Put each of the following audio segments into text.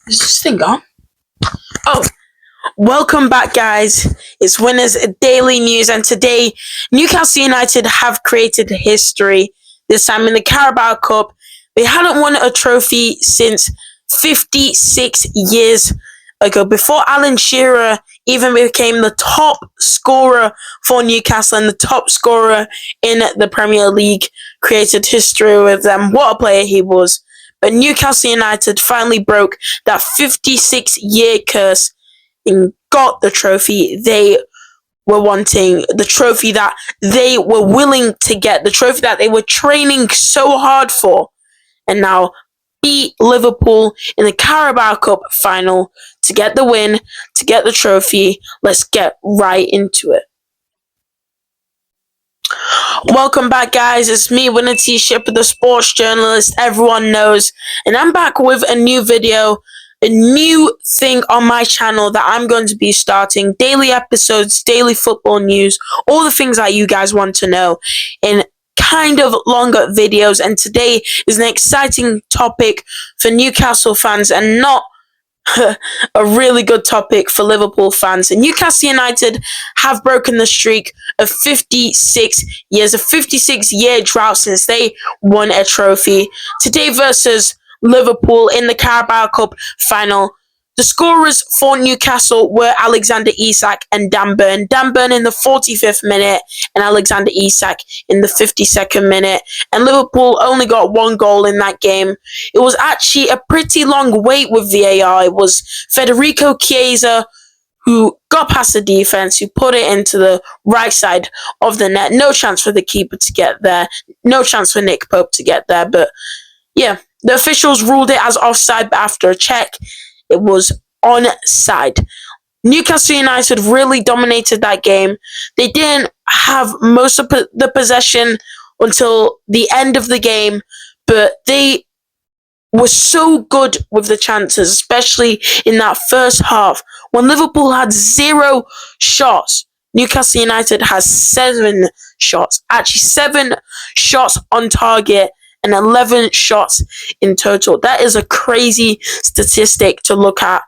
Is this thing on? Oh, welcome back, guys. It's Winners Daily News, and today Newcastle United have created history. This time in the Carabao Cup, they hadn't won a trophy since 56 years ago. Before Alan Shearer even became the top scorer for Newcastle and the top scorer in the Premier League, created history with them. What a player he was. But Newcastle United finally broke that 56-year curse and got the trophy they were wanting, the trophy that they were willing to get, the trophy that they were training so hard for, and now beat Liverpool in the Carabao Cup final to get the win, to get the trophy. Let's get right into it. Welcome back, guys. It's me, Winner T-Shipper, the sports journalist everyone knows, and I'm back with a new video, a new thing on my channel that I'm going to be starting. Daily episodes, daily football news, all the things that you guys want to know in kind of longer videos. And today is an exciting topic for Newcastle fans and not a really good topic for Liverpool fans. And Newcastle United have broken the streak of 56 years, a 56-year drought since they won a trophy. Today versus Liverpool in the Carabao Cup final. The scorers for Newcastle were Alexander Isak and Dan Burn. Dan Burn in the 45th minute and Alexander Isak in the 52nd minute. And Liverpool only got one goal in that game. It was actually a pretty long wait with VAR. It was Federico Chiesa who got past the defense, who put it into the right side of the net. No chance for the keeper to get there. No chance for Nick Pope to get there. But yeah, the officials ruled it as offside, but after a check, it was onside. Newcastle United really dominated that game. They didn't have most of the possession until the end of the game, but they were so good with the chances, especially in that first half. When Liverpool had 0 shots, Newcastle United has 7 shots. Actually, 7 shots on target and 11 shots in total. That is a crazy statistic to look at,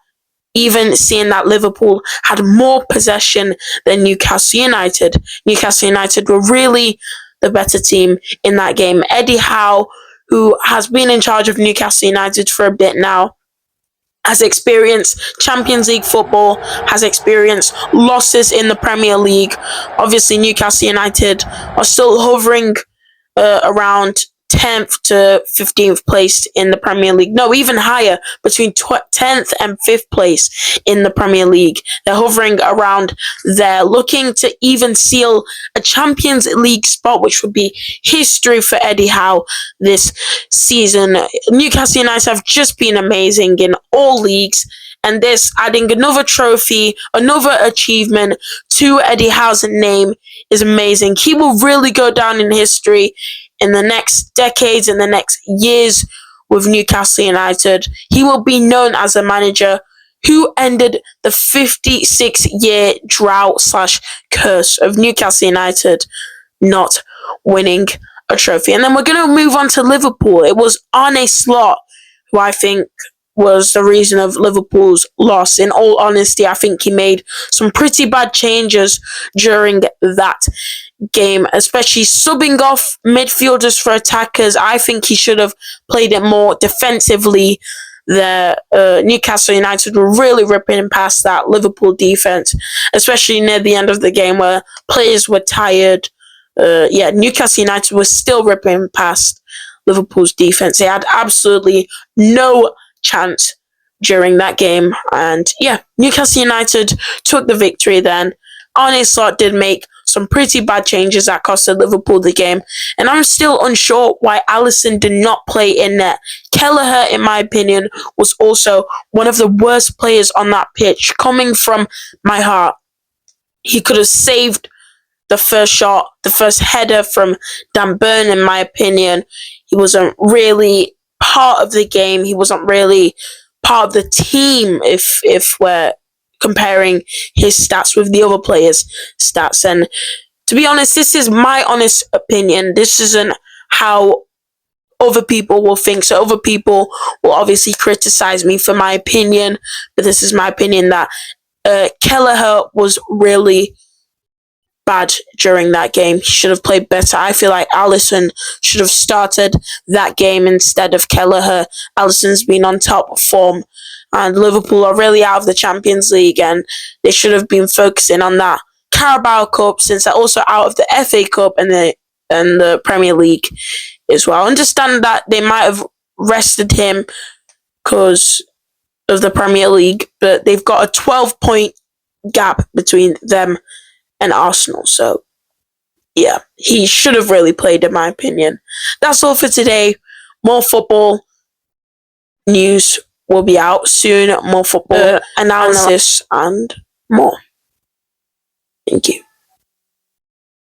even seeing that Liverpool had more possession than Newcastle United. Newcastle United were really the better team in that game. Eddie Howe, who has been in charge of Newcastle United for a bit now, has experienced Champions League football, has experienced losses in the Premier League. Obviously, Newcastle United are still hovering around 10th to 15th place in the Premier League. No, even higher, between 10th and 5th place in the Premier League. They're hovering around there, looking to even seal a Champions League spot, which would be history for Eddie Howe this season. Newcastle United have just been amazing in all leagues, and this adding another trophy, another achievement to Eddie Howe's name is amazing. He will really go down in history in the next decades, in the next years with Newcastle United. He will be known as a manager who ended the 56-year drought/curse of Newcastle United not winning a trophy. And then we're going to move on to Liverpool. It was Arne Slot who I think was the reason of Liverpool's loss. In all honesty, I think he made some pretty bad changes during that game, especially subbing off midfielders for attackers. I think he should have played it more defensively. The Newcastle United were really ripping past that Liverpool defense, especially near the end of the game where players were tired. Newcastle United was still ripping past Liverpool's defense. They had absolutely no chance during that game. And yeah, Newcastle United took the victory then. Arne Slot did make some pretty bad changes that costed Liverpool the game. And I'm still unsure why Alisson did not play in net. Kelleher, in my opinion, was also one of the worst players on that pitch. Coming from my heart, he could have saved the first shot, the first header from Dan Burn, in my opinion. He wasn't really part of the game. He wasn't really part of the team if we're comparing his stats with the other players' stats. And to be honest, this is my honest opinion. This isn't how other people will think. So other people will obviously criticize me for my opinion, but this is my opinion that Kelleher was really bad during that game. He should have played better. I feel like Alisson should have started that game instead of Kelleher. Alisson's been on top form, and Liverpool are really out of the Champions League, and they should have been focusing on that Carabao Cup, since they're also out of the FA Cup and the Premier League as well. I understand that they might have rested him because of the Premier League, but they've got a 12-point gap between them and Arsenal. So, yeah, he should have really played, in my opinion. That's all for today. More football news will be out soon. More football analysis and more. Thank you.